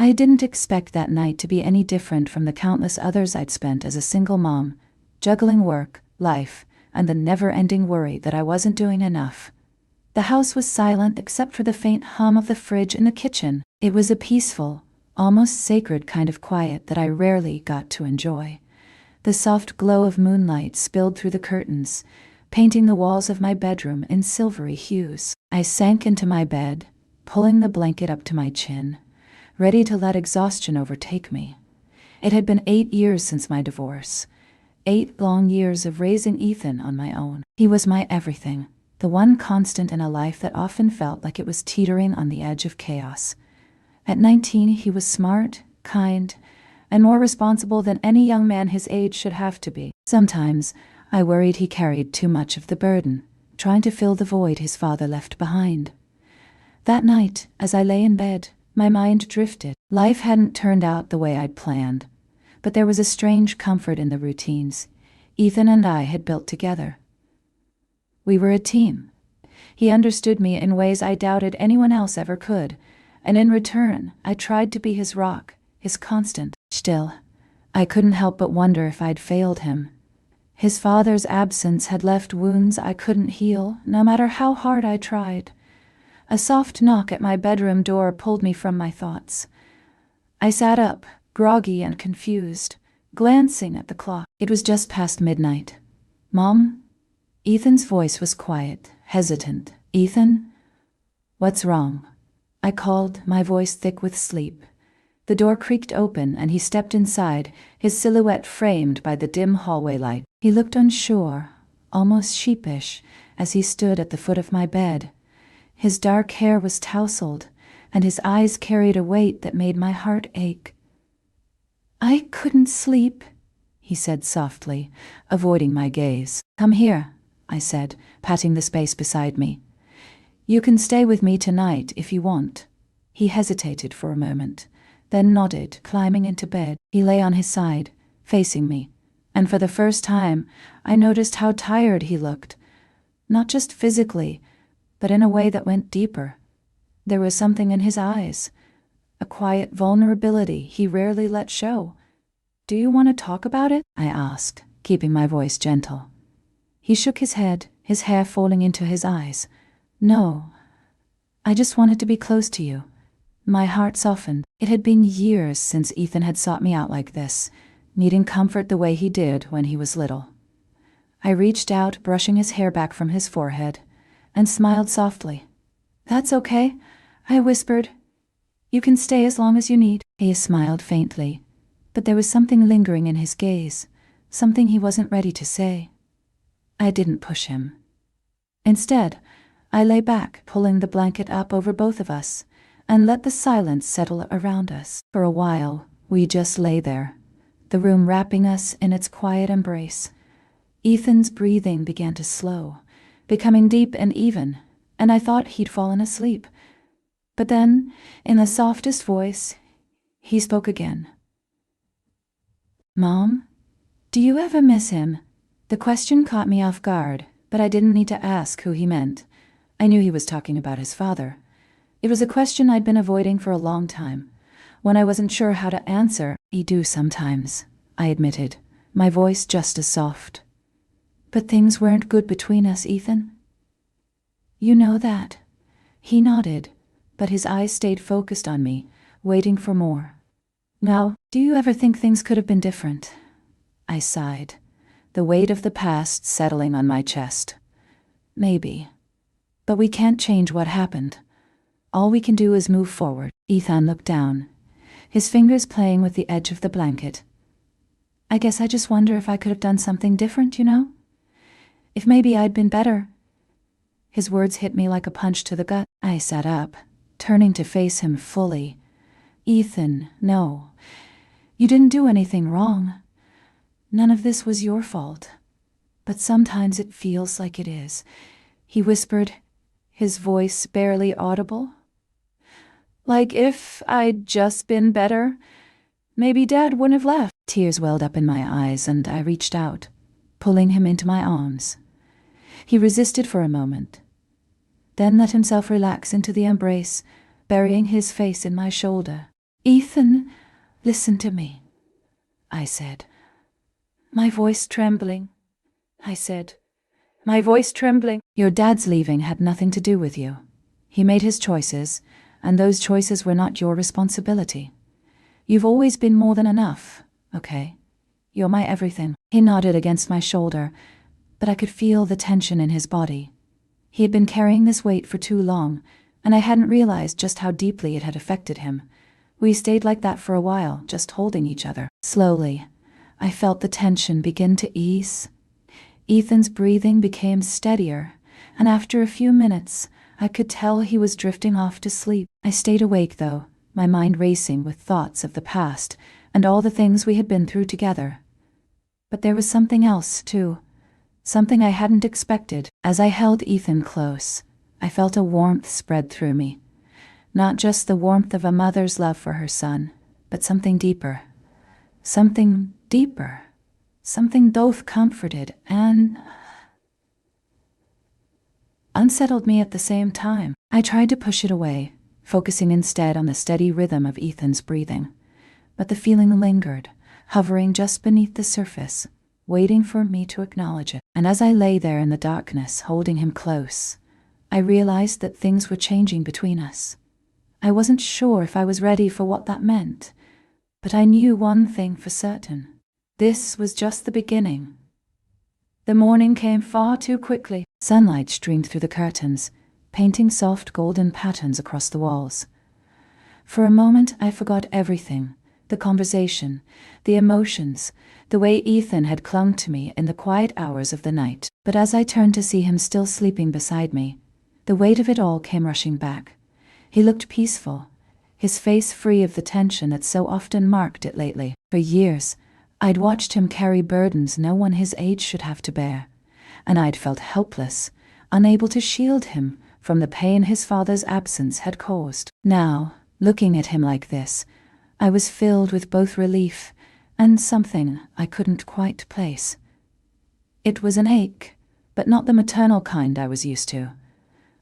I didn't expect that night to be any different from the countless others I'd spent as a single mom, juggling work, life, and the never-ending worry that I wasn't doing enough. The house was silent except for the faint hum of the fridge in the kitchen. It was a peaceful, almost sacred kind of quiet that I rarely got to enjoy. The soft glow of moonlight spilled through the curtains, painting the walls of my bedroom in silvery hues. I sank into my bed, pulling the blanket up to my chin, ready to let exhaustion overtake me. It had been 8 years since my divorce. 8 long years of raising Ethan on my own. He was my everything, the one constant in a life that often felt like it was teetering on the edge of chaos. At 19, he was smart, kind, and more responsible than any young man his age should have to be. Sometimes, I worried he carried too much of the burden, trying to fill the void his father left behind. That night, as I lay in bed, my mind drifted. Life hadn't turned out the way I'd planned, but there was a strange comfort in the routines Ethan and I had built together. We were a team. He understood me in ways I doubted anyone else ever could, and in return, I tried to be his rock, his constant. Still, I couldn't help but wonder if I'd failed him. His father's absence had left wounds I couldn't heal, no matter how hard I tried. A soft knock at my bedroom door pulled me from my thoughts. I sat up, groggy and confused, glancing at the clock. It was just past midnight. "Mom?" Ethan's voice was quiet, hesitant. "Ethan? What's wrong?" I called, my voice thick with sleep. The door creaked open and he stepped inside, his silhouette framed by the dim hallway light. He looked unsure, almost sheepish, as he stood at the foot of my bed. His dark hair was tousled, and his eyes carried a weight that made my heart ache. "I couldn't sleep," he said softly, avoiding my gaze. "Come here," I said, patting the space beside me. "You can stay with me tonight if you want." He hesitated for a moment, then nodded, climbing into bed. He lay on his side, facing me, and for the first time, I noticed how tired he looked. Not just physically, but in a way that went deeper. There was something in his eyes, a quiet vulnerability he rarely let show. "Do you want to talk about it?" I asked, keeping my voice gentle. He shook his head, his hair falling into his eyes. "No, I just wanted to be close to you." My heart softened. It had been years since Ethan had sought me out like this, needing comfort the way he did when he was little. I reached out, brushing his hair back from his forehead, and smiled softly. "That's okay," I whispered. "You can stay as long as you need." He smiled faintly, but there was something lingering in his gaze, something he wasn't ready to say. I didn't push him. Instead, I lay back, pulling the blanket up over both of us, and let the silence settle around us. For a while, we just lay there, the room wrapping us in its quiet embrace. Ethan's breathing began to slow, becoming deep and even, and I thought he'd fallen asleep. But then, in the softest voice, he spoke again. "Mom, do you ever miss him?" The question caught me off guard, but I didn't need to ask who he meant. I knew he was talking about his father. It was a question I'd been avoiding for a long time. When I wasn't sure how to answer, "I do sometimes," I admitted, my voice just as soft. "But things weren't good between us, Ethan." "You know that." He nodded, but his eyes stayed focused on me, waiting for more. "Now, do you ever think things could have been different?" I sighed, the weight of the past settling on my chest. "Maybe. But we can't change what happened. All we can do is move forward." Ethan looked down, his fingers playing with the edge of the blanket. "I guess I just wonder if I could have done something different, you know? If maybe I'd been better." His words hit me like a punch to the gut. I sat up, turning to face him fully. "Ethan, no. You didn't do anything wrong. None of this was your fault. But sometimes it feels like it is," he whispered, his voice barely audible. "Like if I'd just been better, maybe Dad wouldn't have left." Tears welled up in my eyes, and I reached out, pulling him into my arms. He resisted for a moment, then let himself relax into the embrace, burying his face in my shoulder. "Ethan, listen to me," I said. My voice trembling. I said, my voice trembling. "Your dad's leaving had nothing to do with you. He made his choices, and those choices were not your responsibility. You've always been more than enough, okay? You're my everything." He nodded against my shoulder, but I could feel the tension in his body. He had been carrying this weight for too long, and I hadn't realized just how deeply it had affected him. We stayed like that for a while, just holding each other. Slowly, I felt the tension begin to ease. Ethan's breathing became steadier, and after a few minutes, I could tell he was drifting off to sleep. I stayed awake, though, my mind racing with thoughts of the past and all the things we had been through together. But there was something else, too. Something I hadn't expected. As I held Ethan close, I felt a warmth spread through me. Not just the warmth of a mother's love for her son, but something deeper. Something deeper. Something both comforted and unsettled me at the same time. I tried to push it away, focusing instead on the steady rhythm of Ethan's breathing. But the feeling lingered, hovering just beneath the surface, waiting for me to acknowledge it. And as I lay there in the darkness, holding him close, I realized that things were changing between us. I wasn't sure if I was ready for what that meant, but I knew one thing for certain. This was just the beginning. The morning came far too quickly. Sunlight streamed through the curtains, painting soft golden patterns across the walls. For a moment, I forgot everything. The conversation, the emotions, the way Ethan had clung to me in the quiet hours of the night. But as I turned to see him still sleeping beside me, the weight of it all came rushing back. He looked peaceful, his face free of the tension that so often marked it lately. For years, I'd watched him carry burdens no one his age should have to bear, and I'd felt helpless, unable to shield him from the pain his father's absence had caused. Now, looking at him like this, I was filled with both relief and something I couldn't quite place. It was an ache, but not the maternal kind I was used to.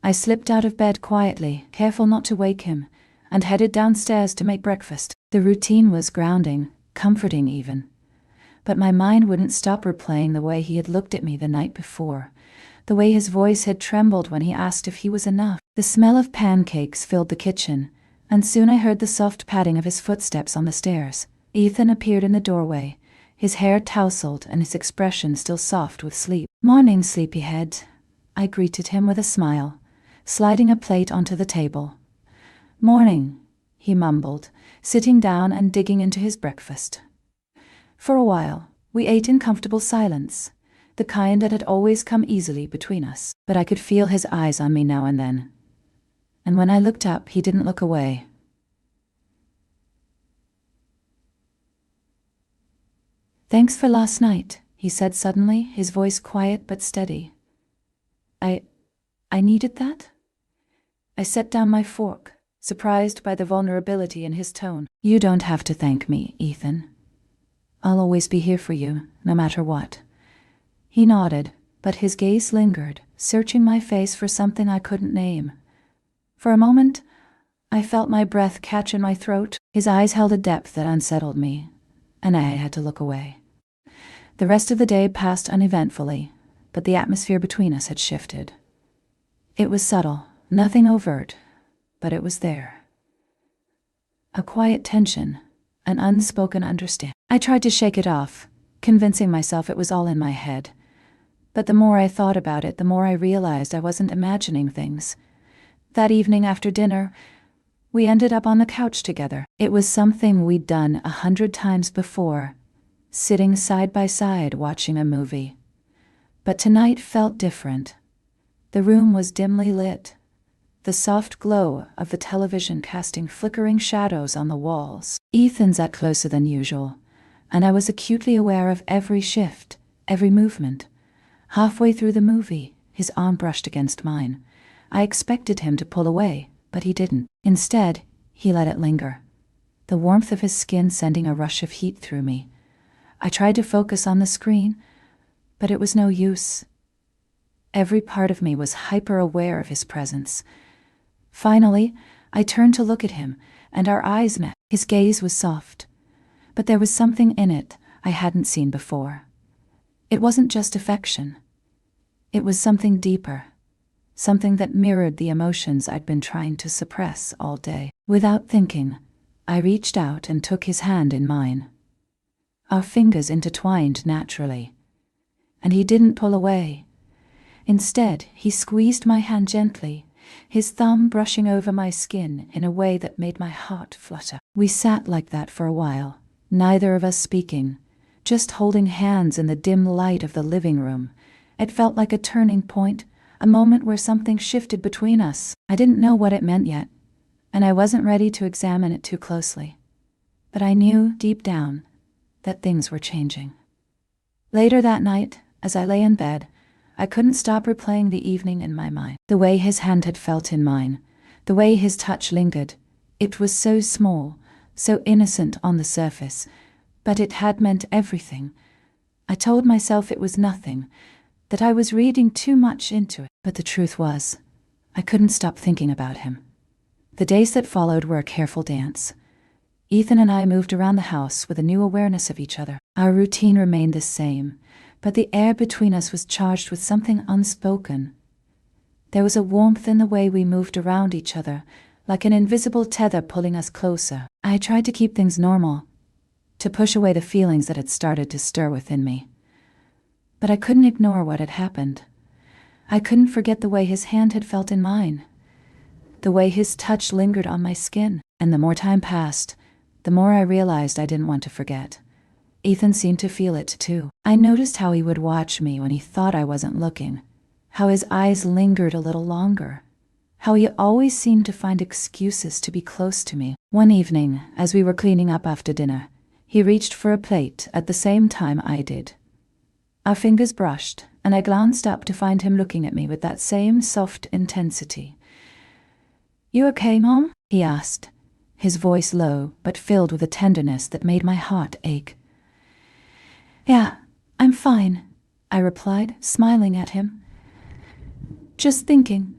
I slipped out of bed quietly, careful not to wake him, and headed downstairs to make breakfast. The routine was grounding, comforting even. But my mind wouldn't stop replaying the way he had looked at me the night before, the way his voice had trembled when he asked if he was enough. The smell of pancakes filled the kitchen, and soon I heard the soft padding of his footsteps on the stairs. Ethan appeared in the doorway, his hair tousled and his expression still soft with sleep. "Morning, sleepyhead," I greeted him with a smile, sliding a plate onto the table. "Morning," he mumbled, sitting down and digging into his breakfast. For a while, we ate in comfortable silence, the kind that had always come easily between us. But I could feel his eyes on me now and then. And when I looked up, he didn't look away. "Thanks for last night," he said suddenly, his voice quiet but steady. I needed that?" I set down my fork, surprised by the vulnerability in his tone. "You don't have to thank me, Ethan. I'll always be here for you, no matter what." He nodded, but his gaze lingered, searching my face for something I couldn't name. For a moment, I felt my breath catch in my throat. His eyes held a depth that unsettled me, and I had to look away. The rest of the day passed uneventfully, but the atmosphere between us had shifted. It was subtle, nothing overt, but it was there. A quiet tension, an unspoken understanding. I tried to shake it off, convincing myself it was all in my head. But the more I thought about it, the more I realized I wasn't imagining things. That evening after dinner, we ended up on the couch together. It was something we'd done 100 times before, sitting side by side watching a movie. But tonight felt different. The room was dimly lit, the soft glow of the television casting flickering shadows on the walls. Ethan sat closer than usual, and I was acutely aware of every shift, every movement. Halfway through the movie, his arm brushed against mine. I expected him to pull away, but he didn't. Instead, he let it linger, the warmth of his skin sending a rush of heat through me. I tried to focus on the screen, but it was no use. Every part of me was hyper-aware of his presence. Finally, I turned to look at him, and our eyes met. His gaze was soft, but there was something in it I hadn't seen before. It wasn't just affection. It was something deeper, something that mirrored the emotions I'd been trying to suppress all day. Without thinking, I reached out and took his hand in mine. Our fingers intertwined naturally, and he didn't pull away. Instead, he squeezed my hand gently, his thumb brushing over my skin in a way that made my heart flutter. We sat like that for a while, neither of us speaking, just holding hands in the dim light of the living room. It felt like a turning point, a moment where something shifted between us. I didn't know what it meant yet, and I wasn't ready to examine it too closely. But I knew, deep down, that things were changing. Later that night, as I lay in bed, I couldn't stop replaying the evening in my mind. The way his hand had felt in mine, the way his touch lingered. It was so small, so innocent on the surface, but it had meant everything. I told myself it was nothing, that I was reading too much into it. But the truth was, I couldn't stop thinking about him. The days that followed were a careful dance. Ethan and I moved around the house with a new awareness of each other. Our routine remained the same, but the air between us was charged with something unspoken. There was a warmth in the way we moved around each other, like an invisible tether pulling us closer. I tried to keep things normal, to push away the feelings that had started to stir within me. But I couldn't ignore what had happened. I couldn't forget the way his hand had felt in mine, the way his touch lingered on my skin. And the more time passed, the more I realized I didn't want to forget. Ethan seemed to feel it too. I noticed how he would watch me when he thought I wasn't looking, how his eyes lingered a little longer, how he always seemed to find excuses to be close to me. One evening, as we were cleaning up after dinner, he reached for a plate at the same time I did. Our fingers brushed, and I glanced up to find him looking at me with that same soft intensity. "You okay, Mom?" he asked, his voice low but filled with a tenderness that made my heart ache. "Yeah, I'm fine," I replied, smiling at him. "Just thinking."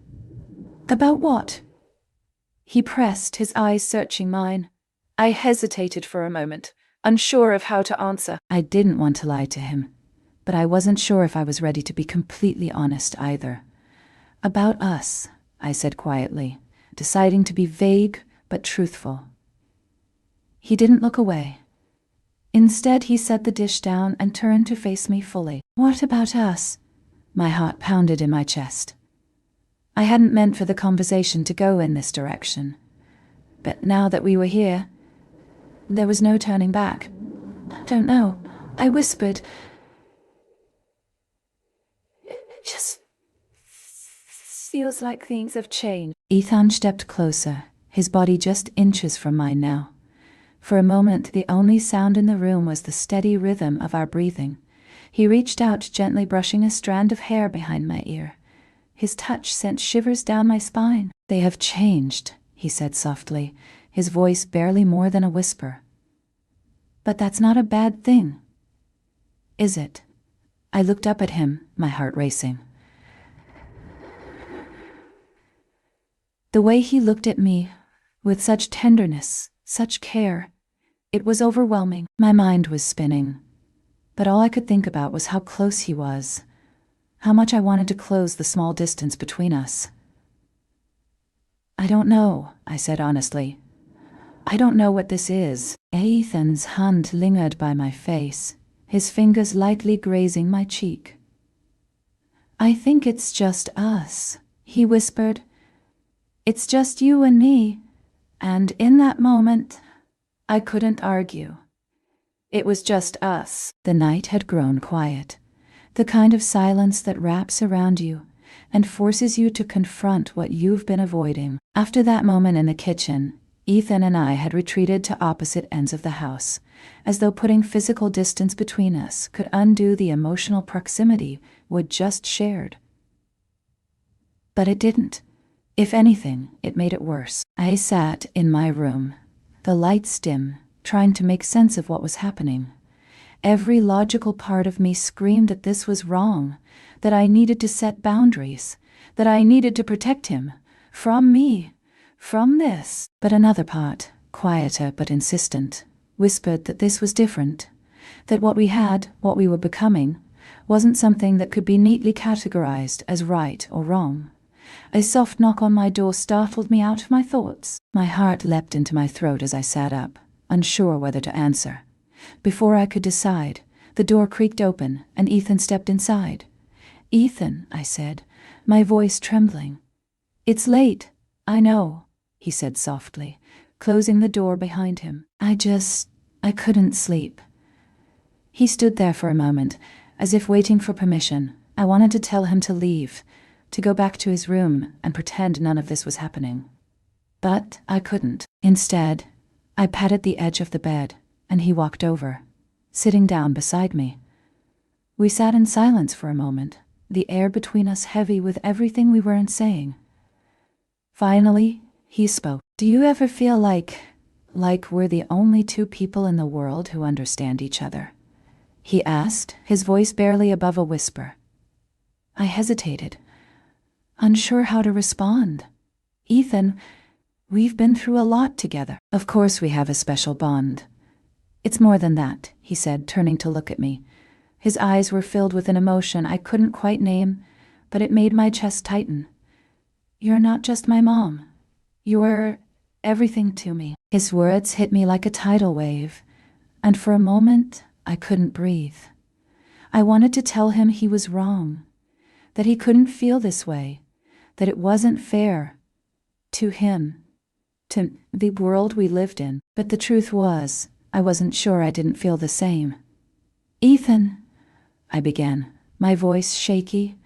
"About what?" He pressed, his eyes searching mine. I hesitated for a moment, unsure of how to answer. I didn't want to lie to him, but I wasn't sure if I was ready to be completely honest either. "About us," I said quietly, deciding to be vague but truthful. He didn't look away. Instead, he set the dish down and turned to face me fully. "What about us?" My heart pounded in my chest. I hadn't meant for the conversation to go in this direction. But now that we were here, there was no turning back. "Don't know," I whispered. "It just feels like things have changed." Ethan stepped closer, his body just inches from mine now. For a moment, the only sound in the room was the steady rhythm of our breathing. He reached out, gently brushing a strand of hair behind my ear. His touch sent shivers down my spine. "They have changed," he said softly, his voice barely more than a whisper. "But that's not a bad thing, is it?" I looked up at him, my heart racing. The way he looked at me, with such tenderness, such care, it was overwhelming. My mind was spinning, but all I could think about was how close he was, how much I wanted to close the small distance between us. "I don't know," I said honestly. "I don't know what this is." Ethan's hand lingered by my face, his fingers lightly grazing my cheek. "I think it's just us," he whispered. "It's just you and me." And in that moment, I couldn't argue. It was just us. The night had grown quiet, the kind of silence that wraps around you and forces you to confront what you've been avoiding. After that moment in the kitchen, Ethan and I had retreated to opposite ends of the house, as though putting physical distance between us could undo the emotional proximity we'd just shared. But it didn't. If anything, it made it worse. I sat in my room, the lights dim, trying to make sense of what was happening. Every logical part of me screamed that this was wrong, that I needed to set boundaries, that I needed to protect him, from me, from this. But another part, quieter but insistent, whispered that this was different, that what we had, what we were becoming, wasn't something that could be neatly categorized as right or wrong. A soft knock on my door startled me out of my thoughts. My heart leapt into my throat as I sat up, unsure whether to answer. Before I could decide, the door creaked open and Ethan stepped inside. "Ethan," I said, my voice trembling. "It's late, I know," he said softly, closing the door behind him. I couldn't sleep." He stood there for a moment, as if waiting for permission. I wanted to tell him to leave, to go back to his room and pretend none of this was happening. But I couldn't. Instead, I patted the edge of the bed, and he walked over, sitting down beside me. We sat in silence for a moment, the air between us heavy with everything we weren't saying. Finally, he spoke. "Do you ever feel like we're the only two people in the world who understand each other?" he asked, his voice barely above a whisper. I hesitated, unsure how to respond. "Ethan, we've been through a lot together. Of course we have a special bond." "It's more than that," he said, turning to look at me. His eyes were filled with an emotion I couldn't quite name, but it made my chest tighten. "You're not just my mom. You're everything to me." His words hit me like a tidal wave, and for a moment I couldn't breathe. I wanted to tell him he was wrong, that he couldn't feel this way, that it wasn't fair to him, to the world we lived in. But the truth was, I wasn't sure I didn't feel the same. "Ethan," I began, my voice shaky,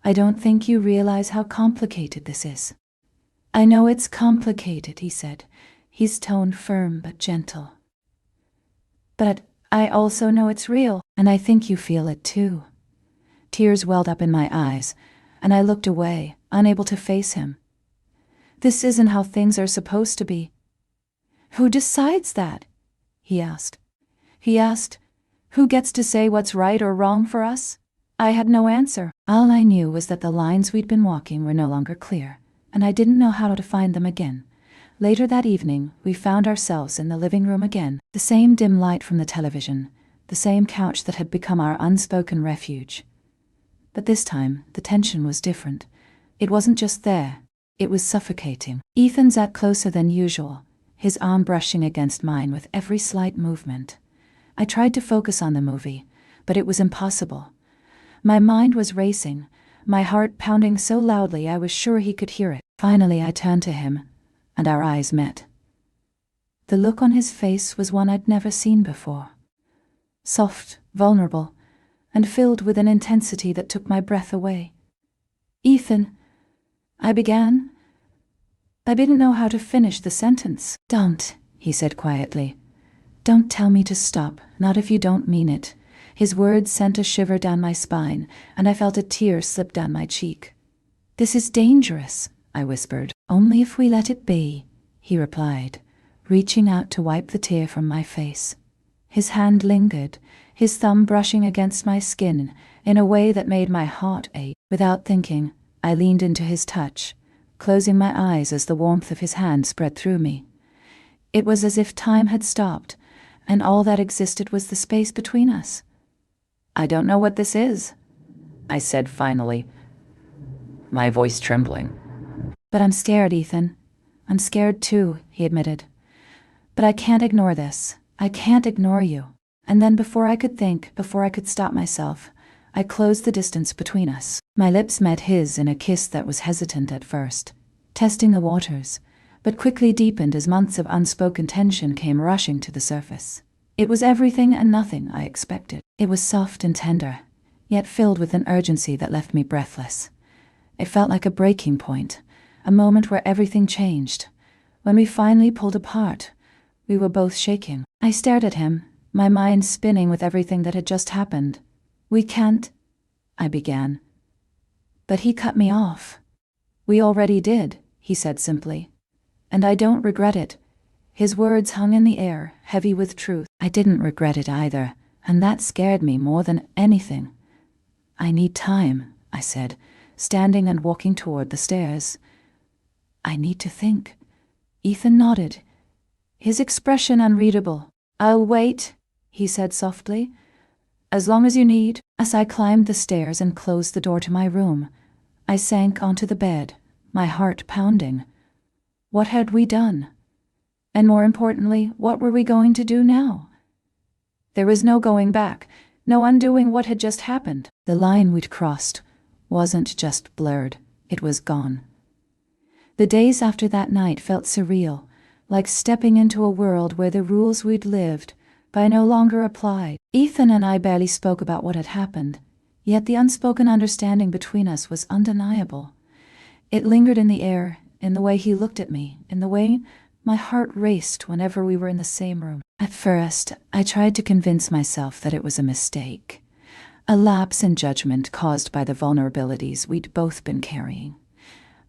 "I don't think you realize how complicated this is." "I know it's complicated," he said, his tone firm but gentle. "But I also know it's real, and I think you feel it too." Tears welled up in my eyes, and I looked away, unable to face him. "This isn't how things are supposed to be." "Who decides that?" he asked. "Who gets to say what's right or wrong for us?" I had no answer. All I knew was that the lines we'd been walking were no longer clear, and I didn't know how to find them again. Later that evening, we found ourselves in the living room again, the same dim light from the television, the same couch that had become our unspoken refuge. But this time, the tension was different. It wasn't just there, it was suffocating. Ethan sat closer than usual, his arm brushing against mine with every slight movement. I tried to focus on the movie, but it was impossible. My mind was racing, my heart pounding so loudly I was sure he could hear it. Finally, I turned to him, and our eyes met. The look on his face was one I'd never seen before. Soft, vulnerable, and filled with an intensity that took my breath away. "Ethan," I began. I didn't know how to finish the sentence. "Don't," he said quietly. "Don't tell me to stop, not if you don't mean it." His words sent a shiver down my spine, and I felt a tear slip down my cheek. "This is dangerous," I whispered. "Only if we let it be," he replied, reaching out to wipe the tear from my face. His hand lingered, his thumb brushing against my skin in a way that made my heart ache. Without thinking, I leaned into his touch, closing my eyes as the warmth of his hand spread through me. It was as if time had stopped, and all that existed was the space between us. "I don't know what this is," I said finally, my voice trembling. "But I'm scared, Ethan. I'm scared too," he admitted. "But I can't ignore this. I can't ignore you." And then before I could think, before I could stop myself, I closed the distance between us. My lips met his in a kiss that was hesitant at first, testing the waters, but quickly deepened as months of unspoken tension came rushing to the surface. It was everything and nothing I expected. It was soft and tender, yet filled with an urgency that left me breathless. It felt like a breaking point, a moment where everything changed. When we finally pulled apart, we were both shaking. I stared at him, my mind spinning with everything that had just happened. "We can't," I began. But he cut me off. "We already did," he said simply. "And I don't regret it." His words hung in the air, heavy with truth. I didn't regret it either, and that scared me more than anything. "I need time," I said, standing and walking toward the stairs. "I need to think." Ethan nodded. his expression unreadable. "I'll wait," he said softly. "As long as you need." As I climbed the stairs and closed the door to my room, I sank onto the bed, my heart pounding. What had we done? And more importantly, what were we going to do now? There was no going back, no undoing what had just happened. The line we'd crossed wasn't just blurred, it was gone. The days after that night felt surreal, like stepping into a world where the rules we'd lived by no longer applied. Ethan and I barely spoke about what had happened, yet the unspoken understanding between us was undeniable. It lingered in the air, in the way he looked at me, in the way my heart raced whenever we were in the same room. At first, I tried to convince myself that it was a mistake, a lapse in judgment caused by the vulnerabilities we'd both been carrying.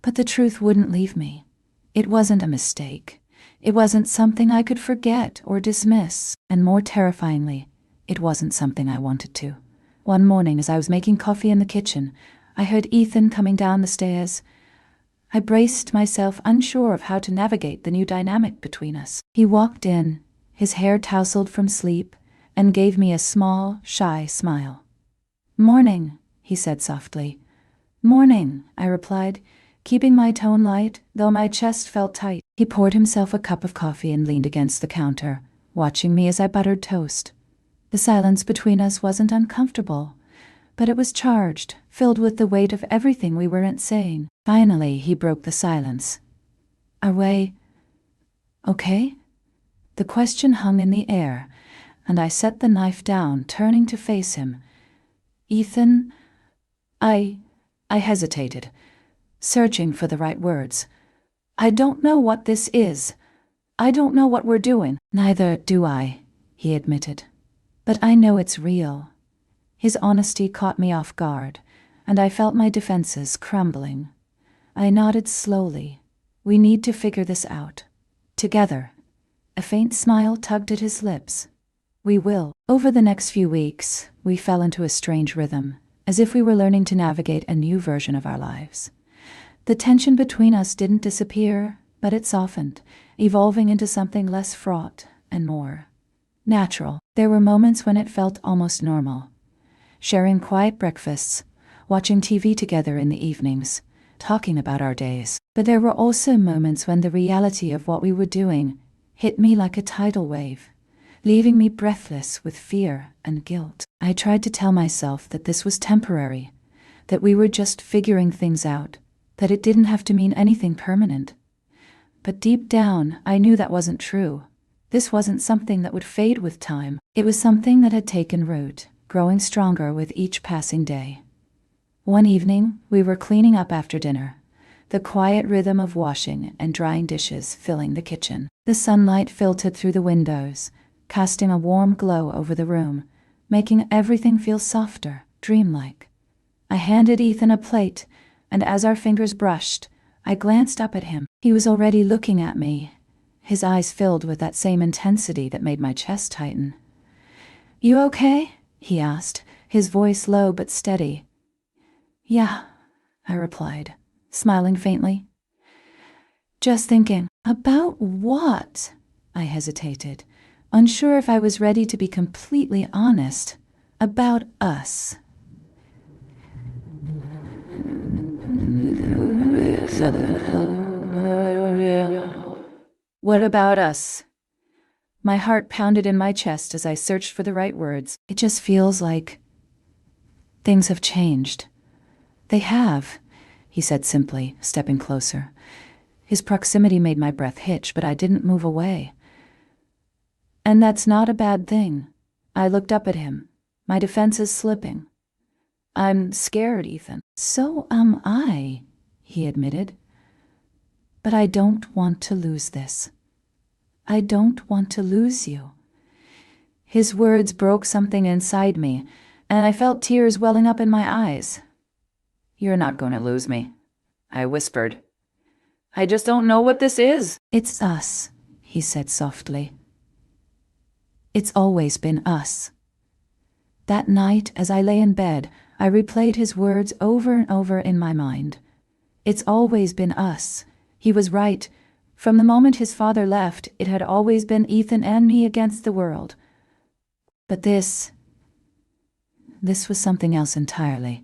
But the truth wouldn't leave me. It wasn't a mistake. It wasn't something I could forget or dismiss. And more terrifyingly, it wasn't something I wanted to. One morning, as I was making coffee in the kitchen, I heard Ethan coming down the stairs. I braced myself, unsure of how to navigate the new dynamic between us. He walked in, his hair tousled from sleep, and gave me a small, shy smile. "Morning," he said softly. "Morning," I replied, keeping my tone light, though my chest felt tight. He poured himself a cup of coffee and leaned against the counter, watching me as I buttered toast. The silence between us wasn't uncomfortable, but it was charged, filled with the weight of everything we weren't saying. Finally, he broke the silence. "Are we okay?" The question hung in the air, and I set the knife down, turning to face him. "Ethan, I hesitated, searching for the right words. "I don't know what this is. I don't know what we're doing." "Neither do I," he admitted. "But I know it's real." His honesty caught me off guard, and I felt my defenses crumbling. I nodded slowly. "We need to figure this out. Together." A faint smile tugged at his lips. "We will." Over the next few weeks, we fell into a strange rhythm, as if we were learning to navigate a new version of our lives. The tension between us didn't disappear, but it softened, evolving into something less fraught and more natural. There were moments when it felt almost normal. Sharing quiet breakfasts, watching TV together in the evenings, talking about our days. But there were also moments when the reality of what we were doing hit me like a tidal wave, leaving me breathless with fear and guilt. I tried to tell myself that this was temporary, that we were just figuring things out, that it didn't have to mean anything permanent. But deep down, I knew that wasn't true. This wasn't something that would fade with time. It was something that had taken root, growing stronger with each passing day. One evening, we were cleaning up after dinner, the quiet rhythm of washing and drying dishes filling the kitchen. The sunlight filtered through the windows, casting a warm glow over the room, making everything feel softer, dreamlike. I handed Ethan a plate, and as our fingers brushed, I glanced up at him. He was already looking at me, his eyes filled with that same intensity that made my chest tighten. "You okay?" he asked, his voice low but steady. "Yeah," I replied, smiling faintly. "Just thinking." "About what?" I hesitated, unsure if I was ready to be completely honest. "About us." "What about us?" My heart pounded in my chest as I searched for the right words. "It just feels like things have changed." "They have," he said simply, stepping closer. His proximity made my breath hitch, but I didn't move away. "And that's not a bad thing." I looked up at him, my defenses slipping. "I'm scared, Ethan." "So am I," he admitted. "But I don't want to lose this. I don't want to lose you." His words broke something inside me, and I felt tears welling up in my eyes. "You're not going to lose me," I whispered. "I just don't know what this is." "It's us," he said softly. "It's always been us." That night, as I lay in bed, I replayed his words over and over in my mind. It's always been us. He was right. From the moment his father left, it had always been Ethan and me against the world. But this was something else entirely.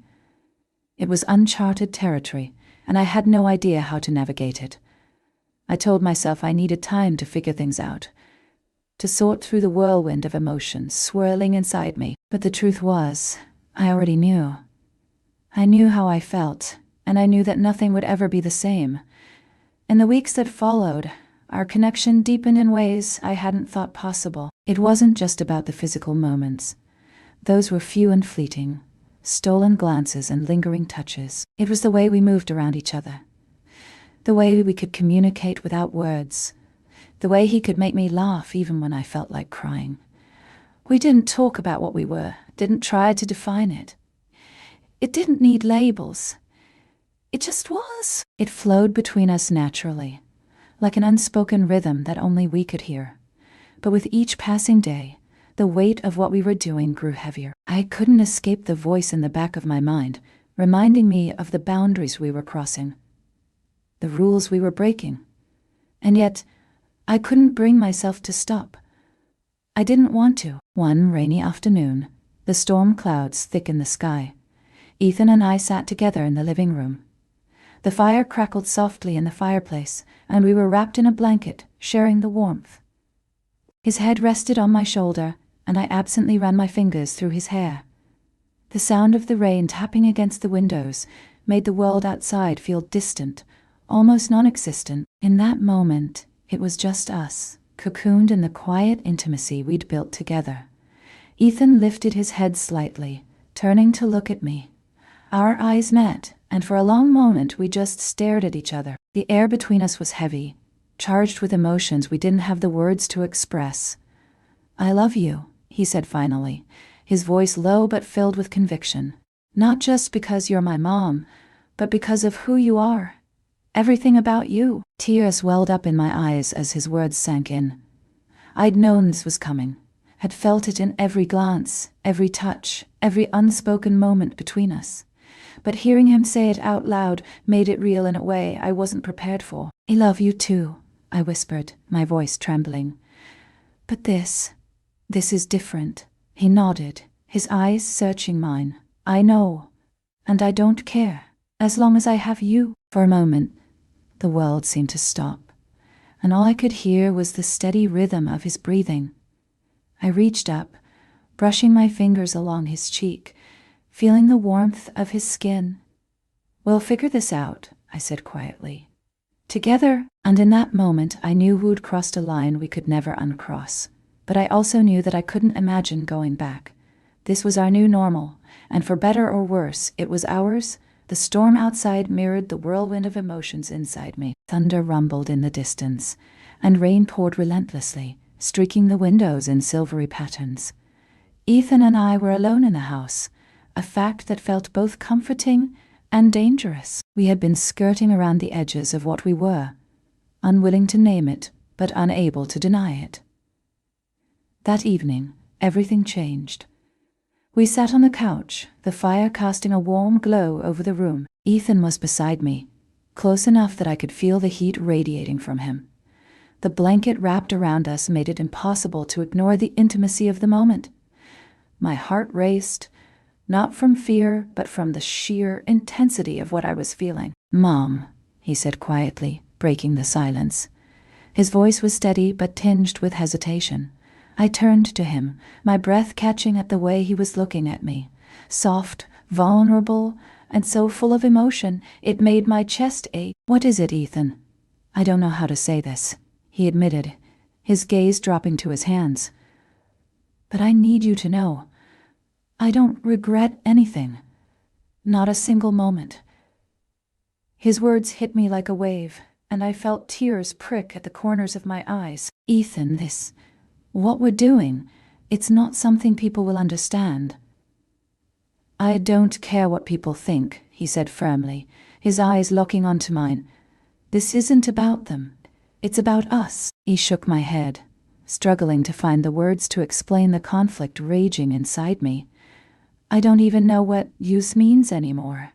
It was uncharted territory, and I had no idea how to navigate it. I told myself I needed time to figure things out, to sort through the whirlwind of emotions swirling inside me. But the truth was, I already knew. I knew how I felt, and I knew that nothing would ever be the same. In the weeks that followed, our connection deepened in ways I hadn't thought possible. It wasn't just about the physical moments. Those were few and fleeting, stolen glances and lingering touches. It was the way we moved around each other, the way we could communicate without words, the way he could make me laugh even when I felt like crying. We didn't talk about what we were, didn't try to define it. It didn't need labels. It just was. It flowed between us naturally, like an unspoken rhythm that only we could hear. But with each passing day, the weight of what we were doing grew heavier. I couldn't escape the voice in the back of my mind, reminding me of the boundaries we were crossing, the rules we were breaking. And yet, I couldn't bring myself to stop. I didn't want to. One rainy afternoon, the storm clouds thick in the sky, Ethan and I sat together in the living room. The fire crackled softly in the fireplace, and we were wrapped in a blanket, sharing the warmth. His head rested on my shoulder, and I absently ran my fingers through his hair. The sound of the rain tapping against the windows made the world outside feel distant, almost non-existent. In that moment, it was just us, cocooned in the quiet intimacy we'd built together. Ethan lifted his head slightly, turning to look at me. Our eyes met, and for a long moment we just stared at each other. The air between us was heavy, charged with emotions we didn't have the words to express. "I love you," he said finally, his voice low but filled with conviction. "Not just because you're my mom, but because of who you are. Everything about you." Tears welled up in my eyes as his words sank in. I'd known this was coming, had felt it in every glance, every touch, every unspoken moment between us. But hearing him say it out loud made it real in a way I wasn't prepared for. "I love you too," I whispered, my voice trembling. "But this is different." He nodded, his eyes searching mine. "I know, and I don't care, as long as I have you." For a moment, the world seemed to stop, and all I could hear was the steady rhythm of his breathing. I reached up, brushing my fingers along his cheek, feeling the warmth of his skin. "We'll figure this out," I said quietly. "Together." And in that moment, I knew we'd crossed a line we could never uncross. But I also knew that I couldn't imagine going back. This was our new normal, and for better or worse, it was ours. The storm outside mirrored the whirlwind of emotions inside me. Thunder rumbled in the distance, and rain poured relentlessly, streaking the windows in silvery patterns. Ethan and I were alone in the house, a fact that felt both comforting and dangerous. We had been skirting around the edges of what we were, unwilling to name it, but unable to deny it. That evening, everything changed. We sat on the couch, the fire casting a warm glow over the room. Ethan was beside me, close enough that I could feel the heat radiating from him. The blanket wrapped around us made it impossible to ignore the intimacy of the moment. My heart raced, not from fear, but from the sheer intensity of what I was feeling. "Mom," he said quietly, breaking the silence. His voice was steady but tinged with hesitation. I turned to him, my breath catching at the way he was looking at me. Soft, vulnerable, and so full of emotion, it made my chest ache. "What is it, Ethan?" "I don't know how to say this," he admitted, his gaze dropping to his hands. "But I need you to know. I don't regret anything. Not a single moment." His words hit me like a wave, and I felt tears prick at the corners of my eyes. "Ethan, what we're doing, it's not something people will understand." "I don't care what people think," he said firmly, his eyes locking onto mine. "This isn't about them. It's about us." He shook my head, struggling to find the words to explain the conflict raging inside me. "I don't even know what use means anymore."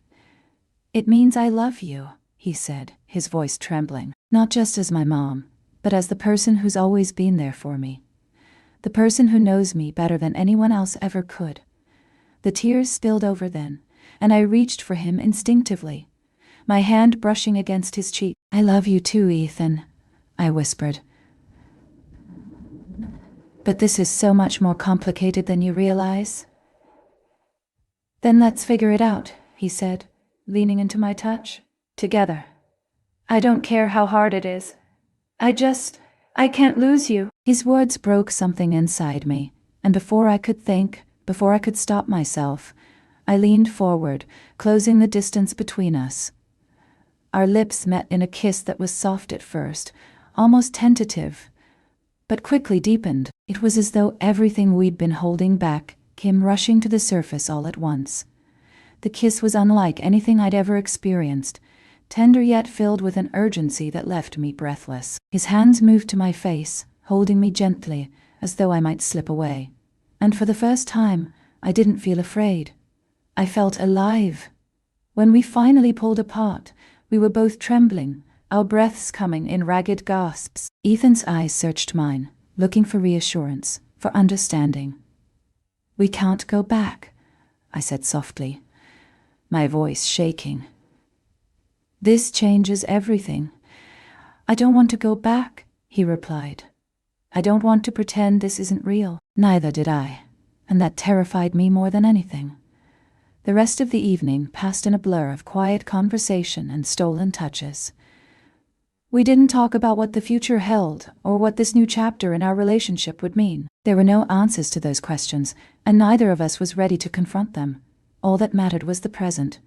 "It means I love you," he said, his voice trembling. Not just as my mom, but as the person who's always been there for me. The person who knows me better than anyone else ever could. The tears spilled over then, and I reached for him instinctively, my hand brushing against his cheek. "I love you too, Ethan," I whispered. "But this is so much more complicated than you realize." "Then let's figure it out," he said, leaning into my touch. "Together. I don't care how hard it is. I can't lose you." His words broke something inside me, and before I could think, before I could stop myself, I leaned forward, closing the distance between us. Our lips met in a kiss that was soft at first, almost tentative, but quickly deepened. It was as though everything we'd been holding back came rushing to the surface all at once. The kiss was unlike anything I'd ever experienced, tender yet filled with an urgency that left me breathless. His hands moved to my face, holding me gently, as though I might slip away. And for the first time, I didn't feel afraid. I felt alive. When we finally pulled apart, we were both trembling, our breaths coming in ragged gasps. Ethan's eyes searched mine, looking for reassurance, for understanding. "We can't go back," I said softly, my voice shaking. "This changes everything." "I don't want to go back," he replied. "I don't want to pretend this isn't real." Neither did I, and that terrified me more than anything. The rest of the evening passed in a blur of quiet conversation and stolen touches. We didn't talk about what the future held or what this new chapter in our relationship would mean. There were no answers to those questions, and neither of us was ready to confront them. All that mattered was the present,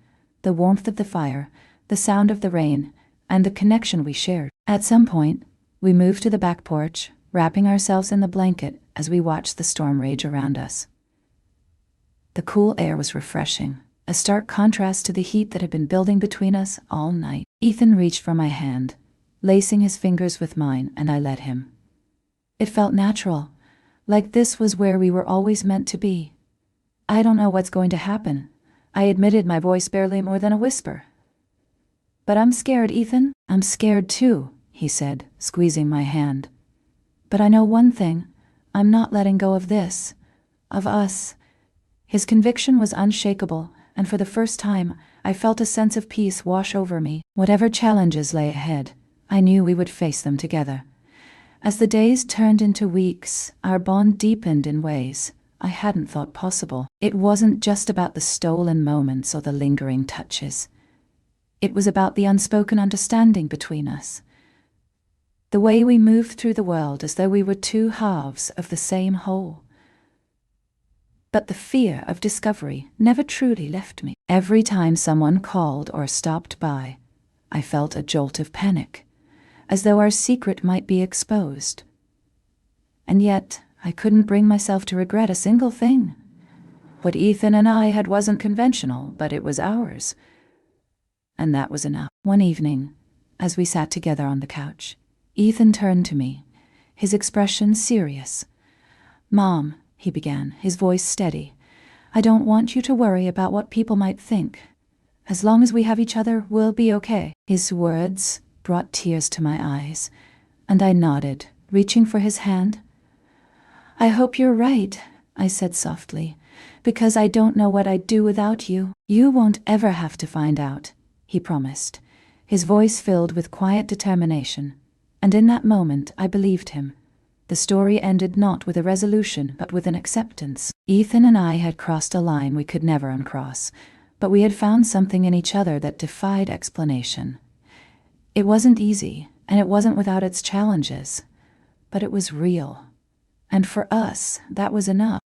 the warmth of the fire, the sound of the rain, and the connection we shared. At some point, we moved to the back porch, wrapping ourselves in the blanket as we watched the storm rage around us. The cool air was refreshing, a stark contrast to the heat that had been building between us all night. Ethan reached for my hand, lacing his fingers with mine, and I let him. It felt natural, like this was where we were always meant to be. "I don't know what's going to happen," I admitted, my voice barely more than a whisper. "But I'm scared, Ethan." "I'm scared too," he said, squeezing my hand. "But I know one thing, I'm not letting go of this, of us." His conviction was unshakable, and for the first time, I felt a sense of peace wash over me. Whatever challenges lay ahead, I knew we would face them together. As the days turned into weeks, our bond deepened in ways I hadn't thought possible. It wasn't just about the stolen moments or the lingering touches. It was about the unspoken understanding between us. The way we moved through the world as though we were two halves of the same whole. But the fear of discovery never truly left me. Every time someone called or stopped by, I felt a jolt of panic, as though our secret might be exposed. And yet, I couldn't bring myself to regret a single thing. What Ethan and I had wasn't conventional, but it was ours. And that was enough. One evening, as we sat together on the couch, Ethan turned to me, his expression serious. "Mom," he began, his voice steady, "I don't want you to worry about what people might think. As long as we have each other, we'll be okay." His words brought tears to my eyes, and I nodded, reaching for his hand. "I hope you're right," I said softly, "because I don't know what I'd do without you." "You won't ever have to find out," he promised, his voice filled with quiet determination. And in that moment, I believed him. The story ended not with a resolution, but with an acceptance. Ethan and I had crossed a line we could never uncross, but we had found something in each other that defied explanation. It wasn't easy, and it wasn't without its challenges, but it was real. And for us, that was enough.